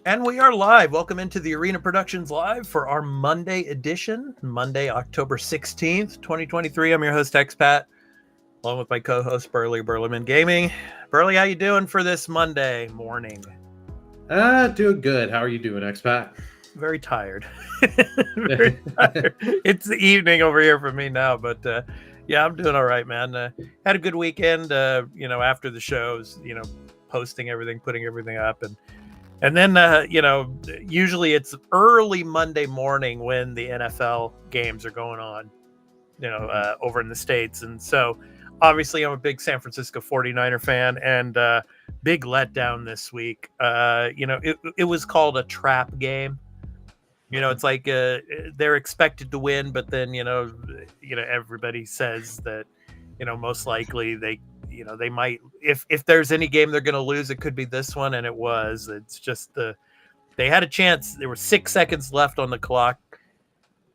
And we are live. Welcome into the Arena Productions Live for our Monday edition, Monday, October 16th, 2023. I'm your host, Expat, along with my co-host, Burley Burleman Gaming. Burley, how you doing for this Monday morning? Doing good. How are you doing, Expat? Very tired. Very tired. It's the evening over here for me now, but yeah, I'm doing all right, man. Had a good weekend, after the shows, posting everything, putting everything up, and then, usually it's early Monday morning when the NFL games are going on, over in the States. And so obviously I'm a big San Francisco 49er fan, and big letdown this week. It was called a trap game. It's like they're expected to win, but then, everybody says that, most likely they might, if there's any game they're going to lose, it could be this one. And it's just they had a chance. There were 6 seconds left on the clock,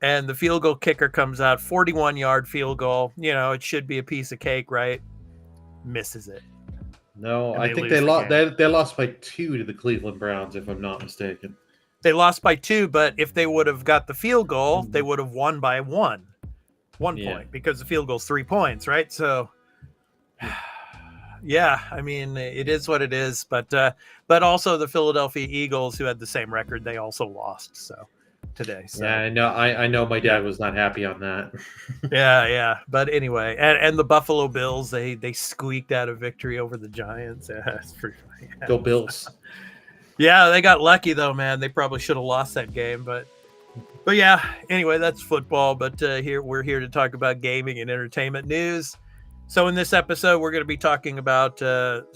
and the field goal kicker comes out, 41-yard field goal. It should be a piece of cake, right? Misses it. No, I think they lost. They lost by 2 to the Cleveland Browns, if I'm not mistaken. They lost by 2, but if they would have got the field goal, they would have won by 1 point, because the field goal's 3 points, right? So, yeah, I mean, it is what it is. But also the Philadelphia Eagles, who had the same record, they also lost. So today. So. Yeah, I know. My dad was not happy on that. yeah. But anyway, and the Buffalo Bills, they squeaked out a victory over the Giants. Yeah, that's pretty funny. Yeah. Go Bills. Yeah, they got lucky though, man. They probably should have lost that game, but yeah. Anyway, that's football. But we're here to talk about gaming and entertainment news. So in this episode, we're going to be talking about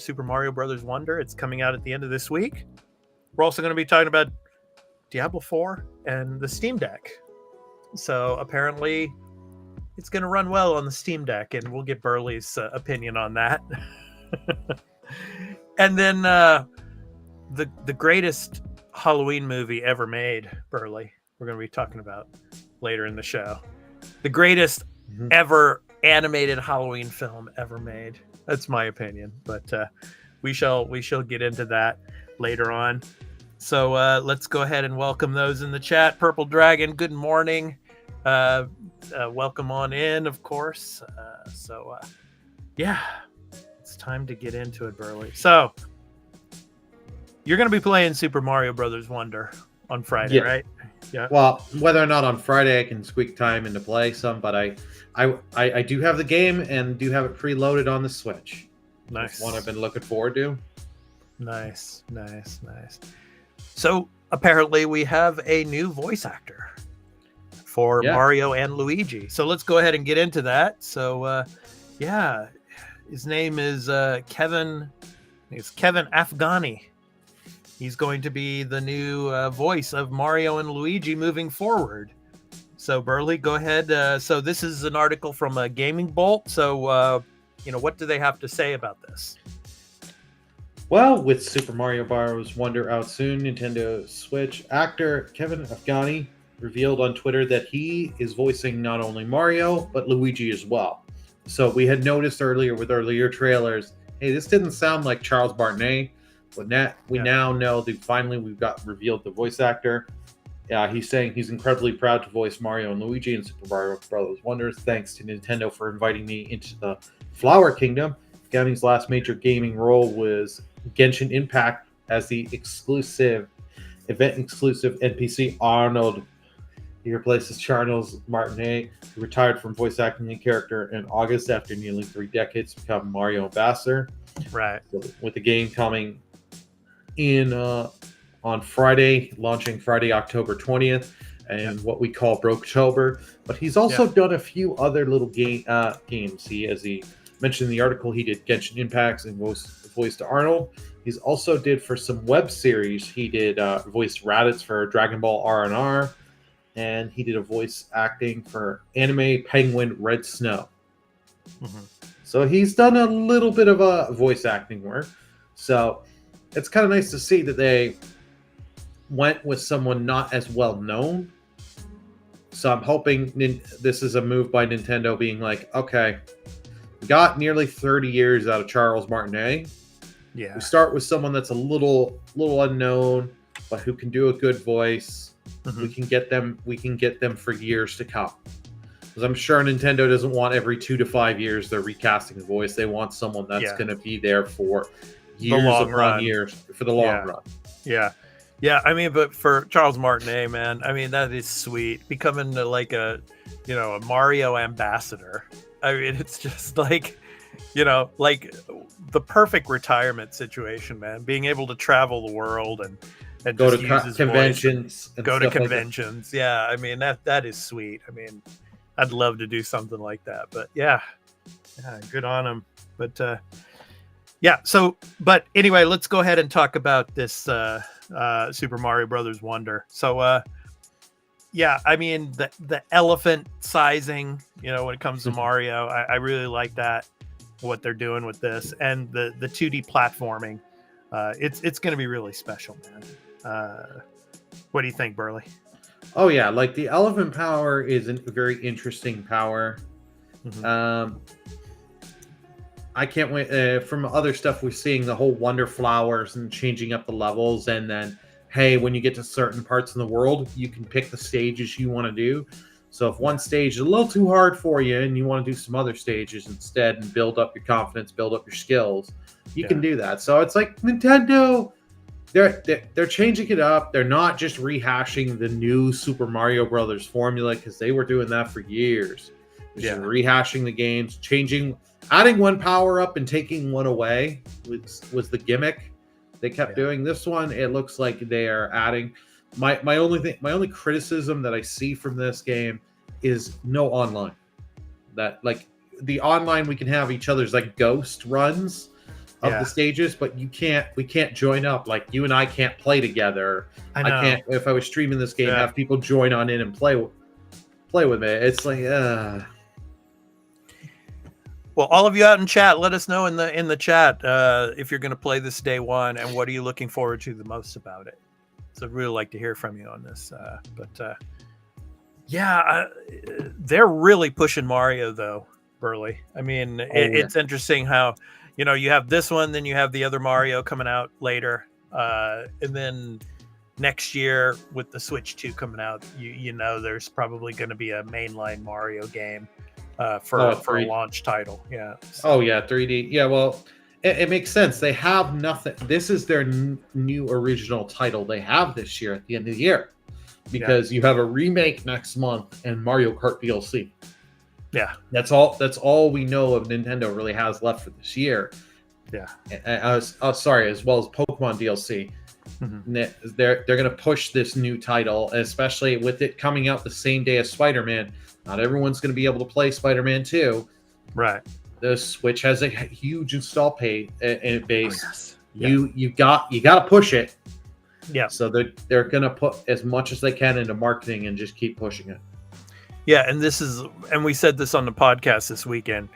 Super Mario Brothers Wonder. It's coming out at the end of this week. We're also going to be talking about Diablo 4 and the Steam Deck. So apparently, it's going to run well on the Steam Deck, and we'll get Burley's opinion on that. And then the greatest Halloween movie ever made, Burley, we're going to be talking about later in the show. The greatest ever animated Halloween film ever made. That's my opinion, but we shall get into that later on. So let's go ahead and welcome those in the chat. Purple Dragon, good morning. Welcome on in, of course. Yeah, it's time to get into it, Burley. So you're going to be playing Super Mario Brothers Wonder on Friday, right? Yeah. Well, whether or not on Friday I can squeak time into play some, but I do have the game and do have it preloaded on the Switch. Nice. That's one I've been looking forward to. Nice. So apparently we have a new voice actor for Mario and Luigi. So let's go ahead and get into that. So his name is Kevin. It's Kevin Afghani. He's going to be the new voice of Mario and Luigi moving forward. So Burley, go ahead. So this is an article from Gaming Bolt. So what do they have to say about this? Well, with Super Mario Bros. Wonder out soon, Nintendo Switch actor Kevin Afghani revealed on Twitter that he is voicing not only Mario, but Luigi as well. So we had noticed earlier with earlier trailers, hey, this didn't sound like Charles Martinet, but now know that finally we've got revealed the voice actor. He's saying he's incredibly proud to voice Mario and Luigi in Super Mario Bros. Wonder. Thanks to Nintendo for inviting me into the Flower Kingdom. Afghani's last major gaming role was Genshin Impact as the event-exclusive NPC Arnold. He replaces Charles Martinet, who retired from voice acting the character in August after nearly 3 decades to become Mario ambassador. Right. So with the game coming in on Friday, launching Friday, October 20th, and what we call Broketober. But he's also done a few other little games. As he mentioned in the article, he did Genshin Impacts and voiced Arnold. He's also did for some web series. He did voiced Raditz for Dragon Ball R&R, and he did a voice acting for anime Penguin Red Snow. Mm-hmm. So he's done a little bit of a voice acting work. So it's kind of nice to see that they went with someone not as well known. So I'm hoping this is a move by Nintendo being like, okay, we got nearly 30 years out of Charles Martinet. Yeah. We start with someone that's a little unknown, but who can do a good voice. Mhm. We can get them for years to come. Because I'm sure Nintendo doesn't want every 2 to 5 years they're recasting the voice. They want someone that's going to be there for years long upon run. years, for the long run. Yeah. I mean, but for Charles Martinet, man, I mean, that is sweet. Becoming like a Mario ambassador. I mean, it's just like, like the perfect retirement situation, man. Being able to travel the world and go just to use his conventions, voice, go to conventions. Like yeah, I mean that is sweet. I mean, I'd love to do something like that. But yeah, good on him. But yeah. So, but anyway, let's go ahead and talk about this Super Mario Brothers Wonder. So, yeah, I mean the elephant sizing, when it comes to Mario, I really like that. What they're doing with this and the 2D platforming, it's going to be really special, man. What do you think, Burley? Oh yeah, like the elephant power is a very interesting power. Mm-hmm. I can't wait from other stuff we're seeing the whole wonder flowers and changing up the levels, and then hey, when you get to certain parts in the world, you can pick the stages you want to do. So if one stage is a little too hard for you and you want to do some other stages instead and build up your confidence, build up your skills, you can do that. So it's like Nintendo, they're changing it up. They're not just rehashing the new Super Mario Brothers formula, because they were doing that for years. Just rehashing the games, adding one power up and taking one away was the gimmick they kept doing. This one, it looks like they are adding. My only criticism that I see from this game is no online. That like the online we can have each other's like ghost runs of the stages, but we can't join up. Like you and I can't play together. I can't, if I was streaming this game, have people join on in and play with me. It's like well, all of you out in chat, let us know in the chat if you're going to play this day one, and what are you looking forward to the most about it. So I'd really like to hear from you on this. They're really pushing Mario, though, Burley. I mean, it's interesting how, you have this one, then you have the other Mario coming out later. And then next year with the Switch 2 coming out, there's probably going to be a mainline Mario game for a launch title. Yeah. So. Oh, yeah, 3D. Yeah, well... It makes sense. They have nothing. This is their new original title they have this year at the end of the year, because you have a remake next month and Mario Kart DLC. Yeah, that's all we know of Nintendo really has left for this year. Yeah. Sorry, as well as Pokemon DLC. Mm-hmm. They're going to push this new title, especially with it coming out the same day as Spider-Man. Not everyone's going to be able to play Spider-Man 2. Right. The Switch has a huge install base. Oh, yes. You got to push it. Yeah. So they're gonna put as much as they can into marketing and just keep pushing it. Yeah, and we said this on the podcast this weekend.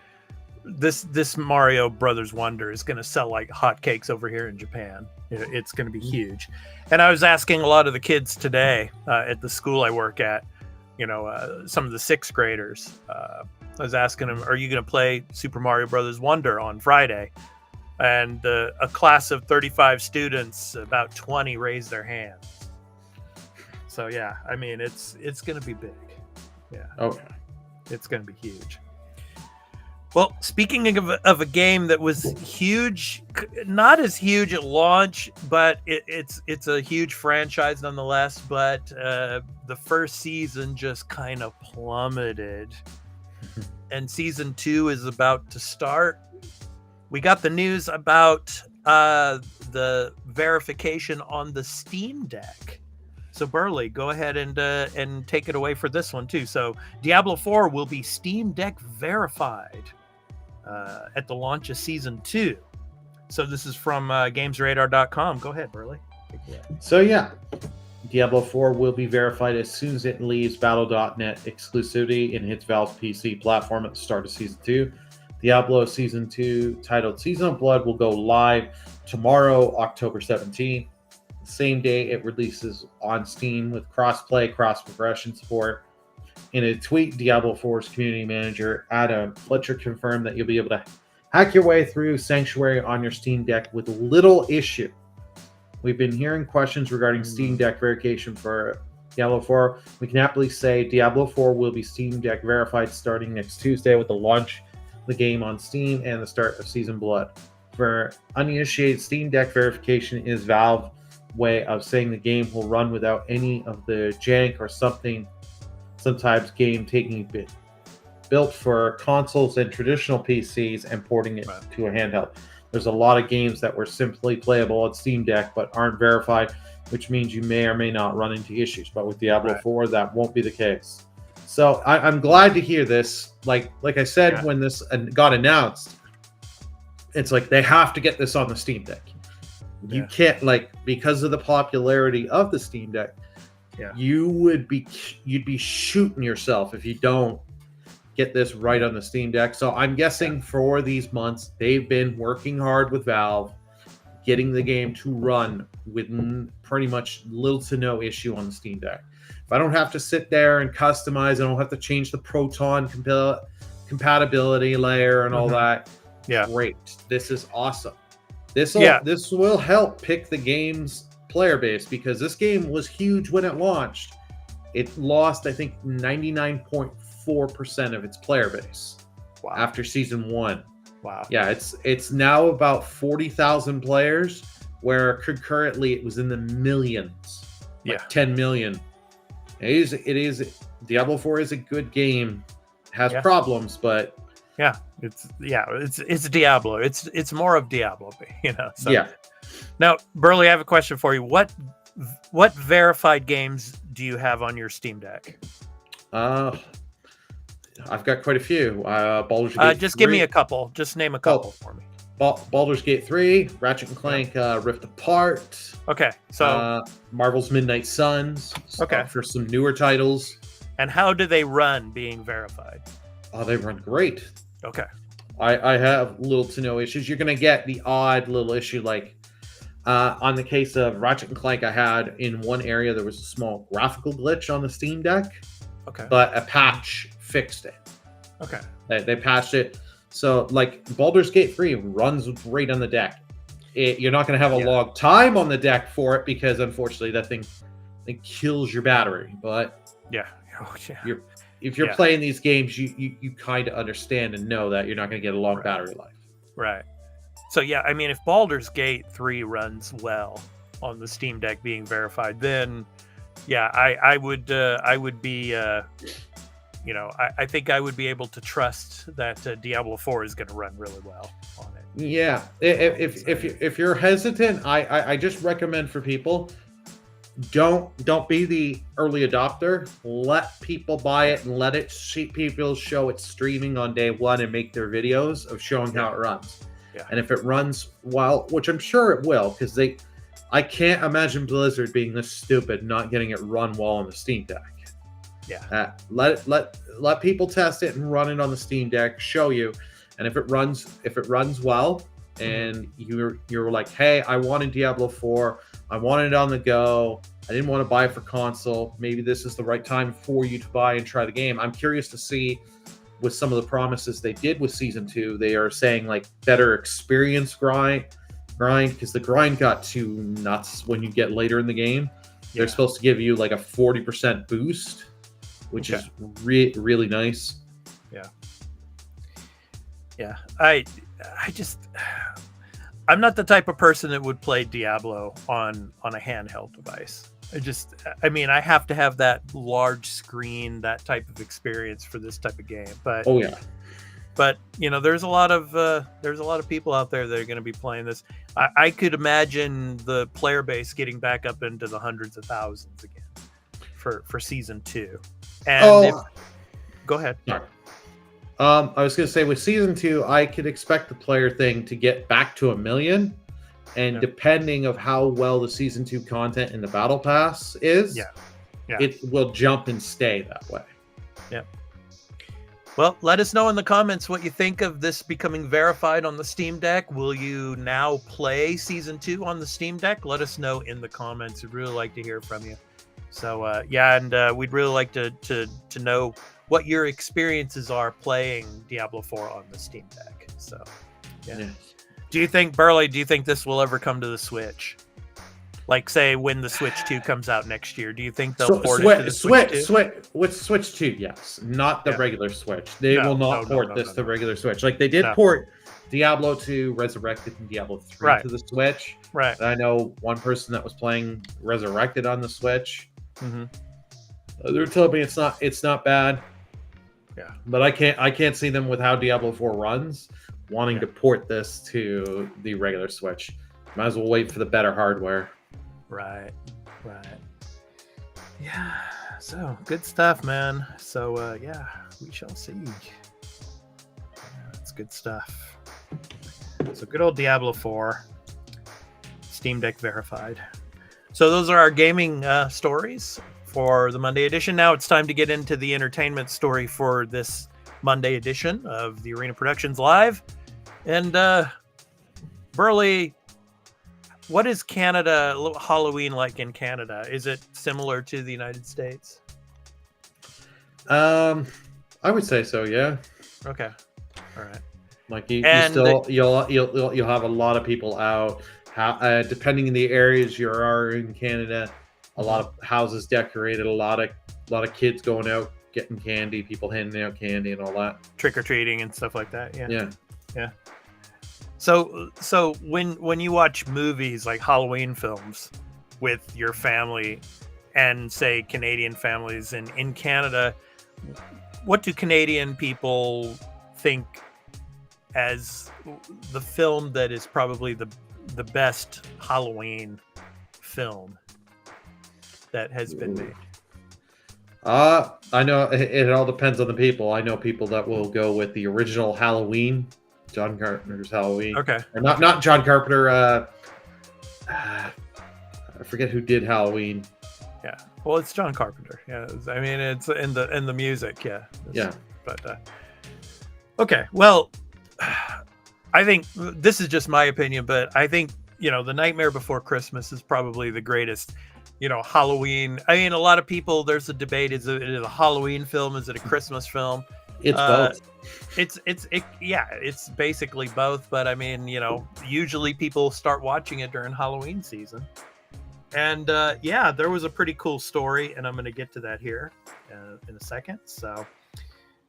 This Mario Brothers Wonder is gonna sell like hotcakes over here in Japan. It's gonna be huge. And I was asking a lot of the kids today at the school I work at. Some of the 6th graders. I was asking them, are you going to play Super Mario Brothers Wonder on Friday? And a class of 35 students, about 20 raised their hands. So, yeah, I mean, it's going to be big. Yeah. Okay. It's going to be huge. Well, speaking of a game that was huge, not as huge at launch, but it's a huge franchise nonetheless. But the first season just kind of plummeted, and season 2 is about to start. We got the news about the verification on the Steam Deck. So Burley, go ahead and take it away for this one too. So Diablo 4 will be Steam Deck verified at the launch of season 2. So this is from GamesRadar.com. Go ahead, Burley. So yeah, Diablo 4 will be verified as soon as it leaves Battle.net exclusivity and hits Valve's PC platform at the start of season 2. Diablo season 2, titled Season of Blood, will go live tomorrow, October 17th. Same day it releases on Steam with cross-play, cross-progression support. In a tweet, Diablo 4's community manager Adam Fletcher confirmed that you'll be able to hack your way through Sanctuary on your Steam Deck with little issue. We've been hearing questions regarding Steam Deck verification for Diablo 4. We can happily say Diablo 4 will be Steam Deck verified starting next Tuesday with the launch of the game on Steam and the start of Season Blood. For uninitiated, Steam Deck verification is Valve's way of saying the game will run without any of the jank or sometimes game taking a bit built for consoles and traditional PCs and porting it to a handheld. There's a lot of games that were simply playable on Steam Deck but aren't verified, which means you may or may not run into issues. But with Diablo 4, that won't be the case. So I'm glad to hear this. Like I said, when this got announced, it's like they have to get this on the Steam Deck. You can't, because of the popularity of the Steam Deck, you'd be shooting yourself if you don't get this right on the Steam Deck. So I'm guessing for these months, they've been working hard with Valve, getting the game to run with pretty much little to no issue on the Steam Deck. If I don't have to sit there and customize, I don't have to change the Proton compatibility layer and all that. Yeah, great. This is awesome. This will help pick the game's player base, because this game was huge when it launched. It lost, I think, 99.4% of its player base after Season 1. Wow. Yeah, it's now about 40,000 players, where concurrently it was in the millions. 10 million. It is Diablo 4 is a good game. Has problems, but it's Diablo. It's more of Diablo, So. Now, Burley, I have a question for you. What verified games do you have on your Steam Deck? I've got quite a few. Baldur's Gate just 3. Give me a couple. Just name a couple for me. Baldur's Gate 3, Ratchet and Clank Rift Apart. Okay, so Marvel's Midnight Suns. For some newer titles. And how do they run being verified? Oh, they run great. Okay. I have little to no issues. You're going to get the odd little issue, like on the case of Ratchet and Clank, I had in one area there was a small graphical glitch on the Steam Deck. Okay. But a patch fixed it. Okay. They patched it. So, Baldur's Gate 3 runs great on the deck. You're not going to have a long time on the deck for it, because unfortunately that thing kills your battery. But if you're playing these games, you kind of understand and know that you're not going to get a long battery life. Right. So if Baldur's Gate 3 runs well on the Steam Deck being verified, then I would be I think I would be able to trust that Diablo 4 is going to run really well on it. Yeah. If you're hesitant, I just recommend for people, don't be the early adopter. Let people buy it and let it see people show it streaming on day one and make their videos of showing how it runs. Yeah. And if it runs well, which I'm sure it will, because I can't imagine Blizzard being this stupid not getting it run well on the Steam Deck. Yeah. Let people test it and run it on the Steam Deck, show you, and if it runs well, and you're like, hey, I wanted Diablo 4, I wanted it on the go, I didn't want to buy it for console, maybe this is the right time for you to buy and try the game. I'm curious to see, with some of the promises they did with Season 2, they are saying better experience grind, because the grind got too nuts when you get later in the game. They're supposed to give you a 40% boost, which is really nice. Yeah. I'm not the type of person that would play Diablo on a handheld device. I have to have that large screen, that type of experience for this type of game. But there's a lot of people out there that are going to be playing this. I could imagine the player base getting back up into the hundreds of thousands again for Season 2. And go ahead. Sorry. I was going to say, with Season 2, I could expect the player thing to get back to 1 million. And depending of how well the Season 2 content in the Battle Pass is, it will jump and stay that way. Yeah. Well, let us know in the comments what you think of this becoming verified on the Steam Deck. Will you now play Season 2 on the Steam Deck? Let us know in the comments. We'd really like to hear from you. So, and we'd really like to know what your experiences are playing Diablo 4 on the Steam Deck. So, Do you think, Burley, this will ever come to the Switch? Like, say, when the Switch 2 comes out next year, do you think they'll port it to the Switch 2? With Switch 2, yes. Not the regular Switch. They will not port this to regular Switch. Like, they did port Diablo 2 Resurrected and Diablo 3 to the Switch. Right. I know one person that was playing Resurrected on the Switch. Mm-hmm. They're telling me it's not bad. Yeah. But I can't see them with how Diablo 4 runs wanting to port this to the regular Switch. Might as well wait for the better hardware. Right. Yeah. So good stuff, man. So yeah, we shall see. That's good stuff. So good old Diablo 4. Steam Deck verified. So those are our gaming stories for the Monday edition. Now it's time to get into the entertainment story for this Monday edition of the Arena Productions Live. And Burley, what is Canada, Halloween like in Canada? Is it similar to the United States? I would say so, yeah. Okay. All right. Like you'll have a lot of people out. Depending on the areas you are in Canada, a lot of houses decorated, a lot of kids going out getting candy, people handing out candy and all that, trick or treating and stuff like that. Yeah. So when you watch movies like Halloween films with your family and say Canadian families in Canada, what do Canadian people think as the film that is probably the best Halloween film that has been made? I know it all depends on the people. I know people that will go with the original Halloween, John Carpenter's Halloween. Okay. Or not John Carpenter. I forget who did Halloween. Yeah. Well, it's John Carpenter. Yeah. I mean, it's in the music. Yeah. But okay. Well, I think this is just my opinion, but I think, The Nightmare Before Christmas is probably the greatest, Halloween. I mean, a lot of people, there's a debate. Is it a Halloween film? Is it a Christmas film? It's both. It's basically both. But I mean, usually people start watching it during Halloween season. And there was a pretty cool story, and I'm going to get to that here in a second. So,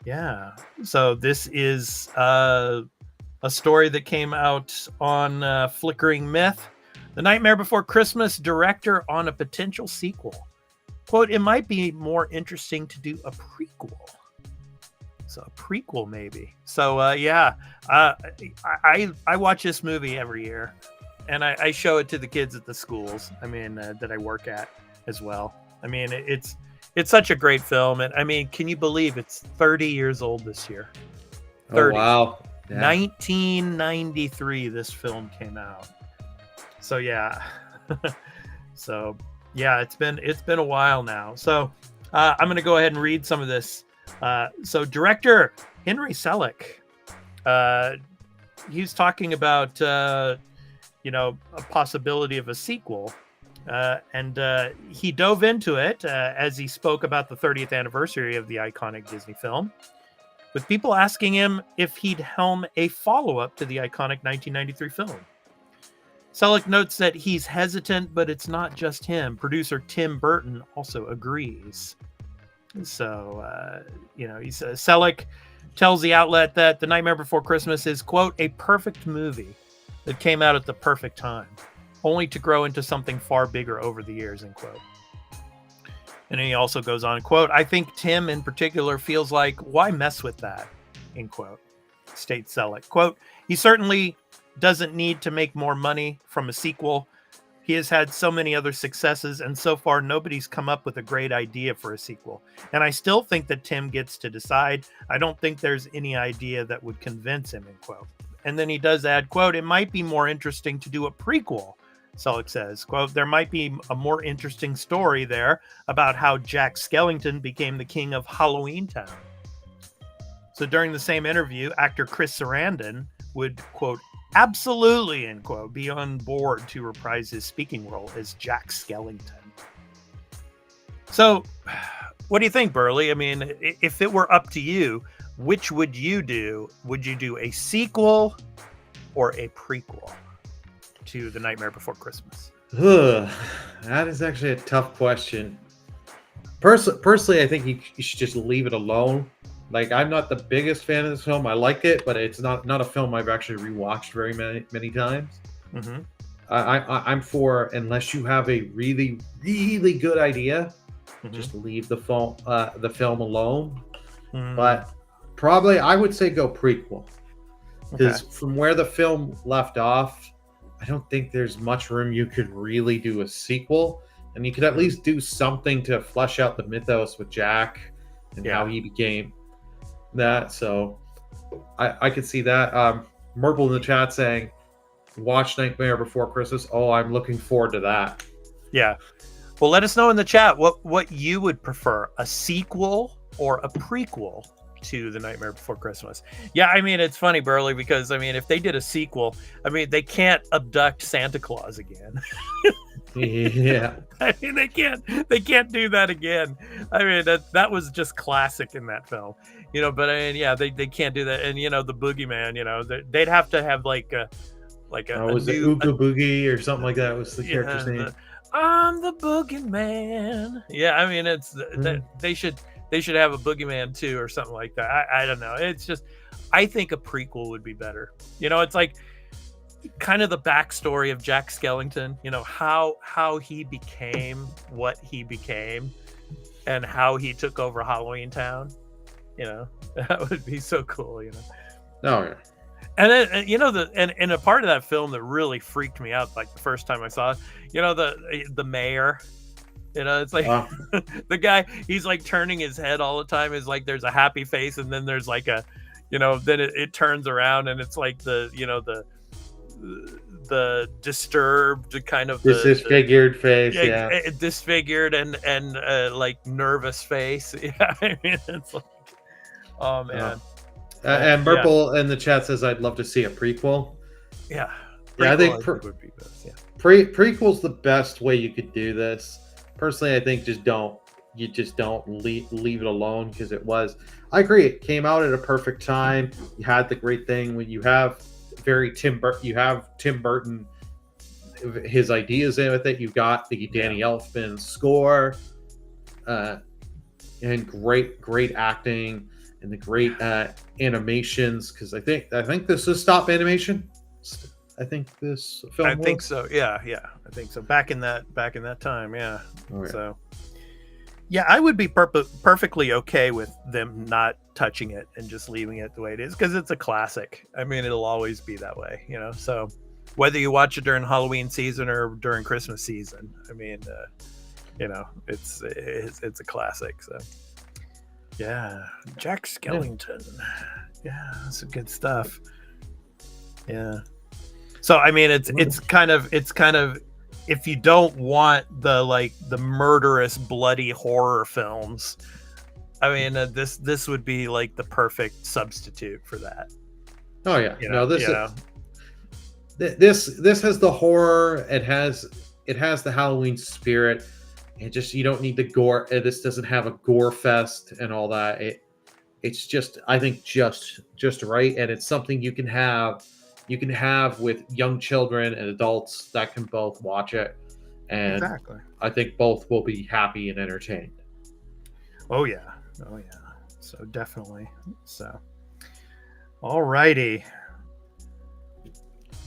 yeah. So this is a story that came out on Flickering Myth. The Nightmare Before Christmas director on a potential sequel. Quote, it might be more interesting to do a prequel. So a prequel, maybe. So, I watch this movie every year. And I show it to the kids at the schools, that I work at as well. I mean, it's such a great film. And I mean, can you believe it's 30 years old this year? 30. Oh, wow. Yeah. 1993, this film came out. So, yeah. It's been a while now. So I'm going to go ahead and read some of this. So director Henry Selick, he's talking about, a possibility of a sequel. And he dove into it as he spoke about the 30th anniversary of the iconic Disney film, with people asking him if he'd helm a follow-up to the iconic 1993 film. Selick notes that he's hesitant, but it's not just him. Producer Tim Burton also agrees. So, he says, Selick tells the outlet that The Nightmare Before Christmas is, quote, a perfect movie that came out at the perfect time, only to grow into something far bigger over the years, end quote. And then he also goes on, quote, I think Tim in particular feels like, why mess with that, end quote, states Selick. Quote, he certainly doesn't need to make more money from a sequel. He has had so many other successes, and so far nobody's come up with a great idea for a sequel. And I still think that Tim gets to decide. I don't think there's any idea that would convince him, end quote. And then he does add, quote, it might be more interesting to do a prequel, Selick says. Quote, there might be a more interesting story there about how Jack Skellington became the king of Halloween Town. So during the same interview, actor Chris Sarandon would, quote, absolutely, end quote, be on board to reprise his speaking role as Jack Skellington. So, what do you think, Burley? I mean, if it were up to you, which would you do? Would you do a sequel or a prequel to The Nightmare Before Christmas? That is actually a tough question. Personally, I think you should just leave it alone. Like, I'm not the biggest fan of this film. I like it, but it's not a film I've actually rewatched very many times. Mm-hmm. I'm for, unless you have a really really good idea, Mm-hmm. just leave the film alone. Mm. But probably I would say go prequel, Okay. because from where the film left off, I don't think there's much room you could really do a sequel, and you could at least do something to flesh out the mythos with Jack and how he became that. So I could see that. Merple in the chat saying, "Watch Nightmare Before Christmas." Oh, I'm looking forward to that. Yeah. Well, let us know in the chat what you would prefer, a sequel or a prequel to The Nightmare Before Christmas. Yeah, I mean, it's funny, Burley, because I mean, if they did a sequel, I mean, they can't abduct Santa Claus again. Yeah. I mean, they can't do that again. I mean, that was just classic in that film, you know. But I mean, yeah, they can't do that. And you know, the boogeyman, you know, they'd have to have like a Was it Ooga Boogie or something like that? Was the character's name? I'm the boogeyman. Yeah, I mean, it's they should have a boogeyman too or something like that. I don't know. It's just, I think a prequel would be better. You know, it's like kind of the backstory of Jack Skellington. You know, how he became what he became, and how he took over Halloween Town. You know, that would be so cool. You know. Oh yeah. And then, you know, and a part of that film that really freaked me out, like the first time I saw it, you know, the mayor, you know, it's like the guy, he's like turning his head all the time. Is like there's a happy face, and then there's like a, you know, then it turns around and it's like the, you know, the disturbed kind of disfigured face, disfigured and like nervous face. Yeah, I mean, it's like, oh man. And Merple in the chat says, "I'd love to see a prequel." Yeah, I think would be best. Yeah, prequel's the best way you could do this. Personally, I think just don't leave it alone, because it was. I agree. It came out at a perfect time. You had the great thing when you have Tim Burton, his ideas in with it. You got the Danny Elfman score, and great acting. And the great animations, because I think this is stop animation. I think this film. I think so. Yeah, I think so. Back in that time, yeah. Oh, yeah. So, yeah, I would be perfectly okay with them not touching it and just leaving it the way it is, because it's a classic. I mean, it'll always be that way, you know. So, whether you watch it during Halloween season or during Christmas season, I mean, you know, it's a classic. So. Yeah, Jack Skellington. Yeah, that's some good stuff. Yeah. So I mean, it's kind of if you don't want the murderous, bloody horror films, I mean, this would be like the perfect substitute for that. Oh yeah, you know, this has the horror. It has the Halloween spirit. And just, you don't need the gore. This doesn't have a gore fest and all that. It's just, I think, just right, and it's something you can have with young children and adults that can both watch it, and exactly. I think both will be happy and entertained. Oh yeah. So definitely. So, alrighty.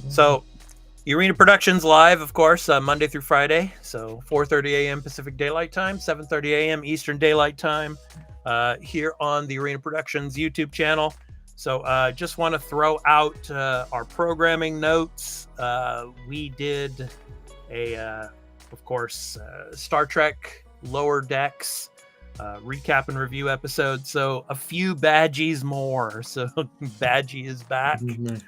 So. Arena Productions live, of course, Monday through Friday. So 4:30 a.m. Pacific Daylight Time, 7:30 a.m. Eastern Daylight Time, here on the Arena Productions YouTube channel. So just want to throw out our programming notes. We did of course, Star Trek Lower Decks recap and review episode. So a few badgies more. So Badgie is back. Mm-hmm.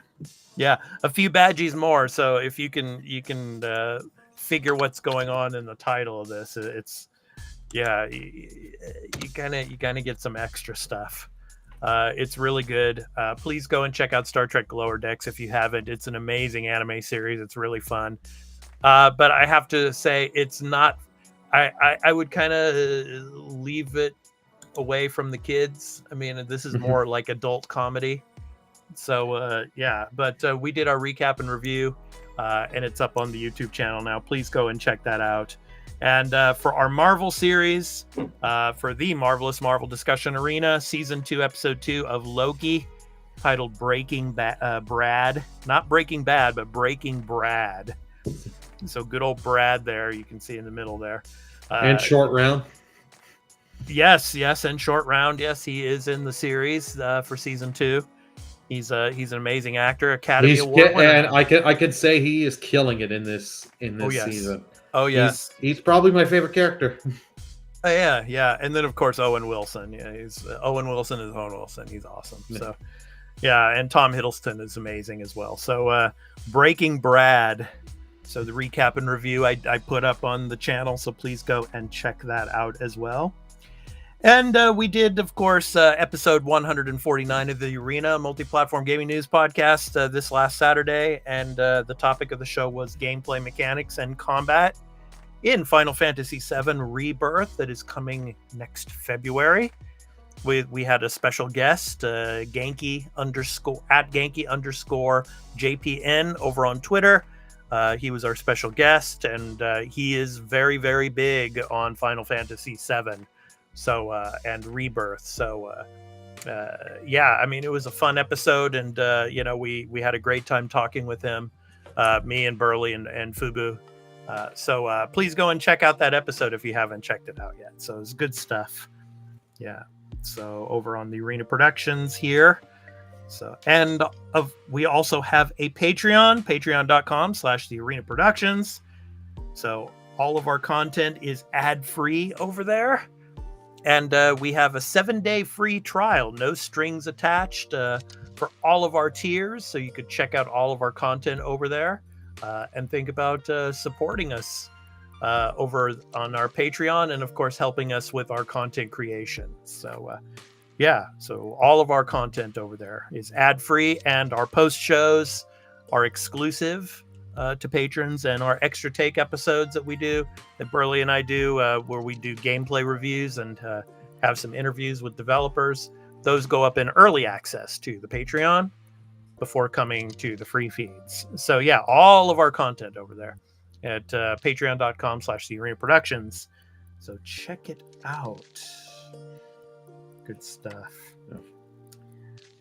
Yeah, a few badgies more. So if you can figure what's going on in the title of this, it's you kind of get some extra stuff. It's really good. Please go and check out Star Trek Lower Decks if you haven't. It's an amazing anime series. It's really fun. But I have to say, it's not. I would kind of leave it away from the kids. I mean, this is more like adult comedy. So yeah, but we did our recap and review. and it's up on the YouTube channel now. Please go and check that out. And for our Marvel series, for the Marvelous Marvel Discussion Arena, Season 2, Episode 2 of Loki, titled Breaking Brad. Not Breaking Bad, but Breaking Brad. So good old Brad there, you can see in the middle there. And Short Round. Yes, and Short Round. Yes, he is in the series for Season 2. He's an amazing actor, Academy Award winner. And I could say he is killing it in this season. Oh yeah, he's probably my favorite character. Yeah, and then of course Owen Wilson. Yeah, Owen Wilson is Owen Wilson. He's awesome. Yeah. So yeah, and Tom Hiddleston is amazing as well. So Breaking Brad. So the recap and review I put up on the channel. So please go and check that out as well. And we did, of course, episode 149 of the Arena Multi-Platform Gaming News Podcast this last Saturday. And the topic of the show was gameplay mechanics and combat in Final Fantasy VII Rebirth that is coming next February. We had a special guest, Genki_JPN over on Twitter. He was our special guest, and he is very, very big on Final Fantasy VII. So and Rebirth. So yeah, I mean, it was a fun episode, and we had a great time talking with him, me and Burley and Fubu. So please go and check out that episode if you haven't checked it out yet. So it's good stuff. Yeah. So over on the Arena Productions here. So we also have a Patreon, patreon.com/the Arena Productions. So all of our content is ad-free over there. And we have a 7-day free trial, no strings attached, for all of our tiers. So you could check out all of our content over there and think about supporting us over on our Patreon, and of course helping us with our content creation. So yeah, so all of our content over there is ad-free, and our post shows are exclusive to patrons, and our extra take episodes that we do, that Burley and I do, where we do gameplay reviews and have some interviews with developers. Those go up in early access to the Patreon before coming to the free feeds. So yeah, all of our content over there at patreon.com/the Arena Productions. So check it out. Good stuff.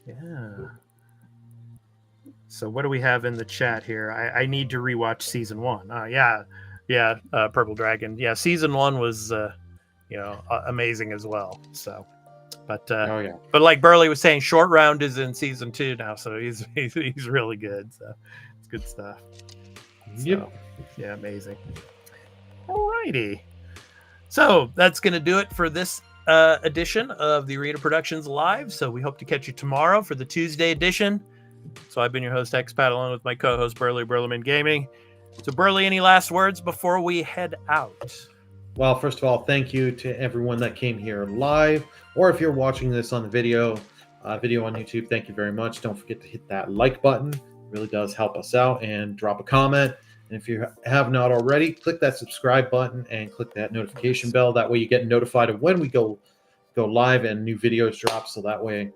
Yeah. So what do we have in the chat here? I need to rewatch season 1. Purple Dragon. Yeah, season 1 was amazing as well. So, but but like Burley was saying, Short Round is in season 2 now, so he's really good. So it's good stuff. Yep. So, yeah, amazing. Alrighty. So that's gonna do it for this edition of the Arena Productions Live. So we hope to catch you tomorrow for the Tuesday edition. So I've been your host, Expat, along with my co-host, Burley, Burleman Gaming. So Burley, any last words before we head out? Well, first of all, thank you to everyone that came here live, or if you're watching this on the video on YouTube, thank you very much. Don't forget to hit that like button. It really does help us out, and drop a comment. And if you have not already, click that subscribe button and click that notification bell. That way you get notified of when we go live and new videos drop. So that way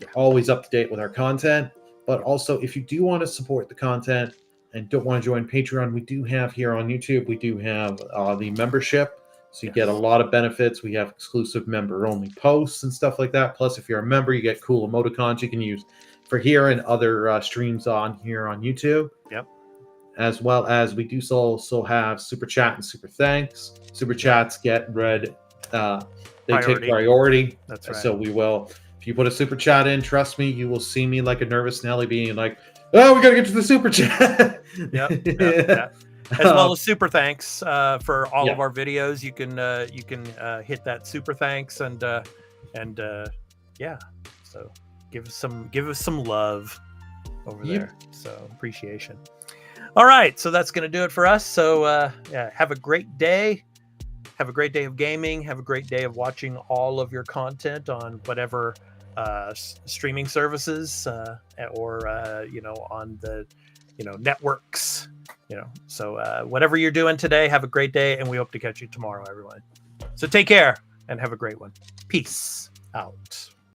you're always up to date with our content. But also, if you do want to support the content and don't want to join Patreon, we do have here on YouTube, we do have the membership. So you get a lot of benefits. We have exclusive member-only posts and stuff like that. Plus, if you're a member, you get cool emoticons you can use for here and other streams on here on YouTube. Yep. As well as we do also have Super Chat and Super Thanks. Super Chats get read. They take priority. That's right. So we will... You put a super chat in, trust me, you will see me like a nervous Nelly being like, oh, we got to get to the super chat. Yep. As well as super thanks for all of our videos. You can hit that super thanks and so give us some love over there. So appreciation. All right, so that's going to do it for us. So have a great day. Have a great day of gaming. Have a great day of watching all of your content on whatever streaming services or on the networks. So whatever you're doing today, have a great day, and we hope to catch you tomorrow, everyone. So take care and have a great one. Peace out.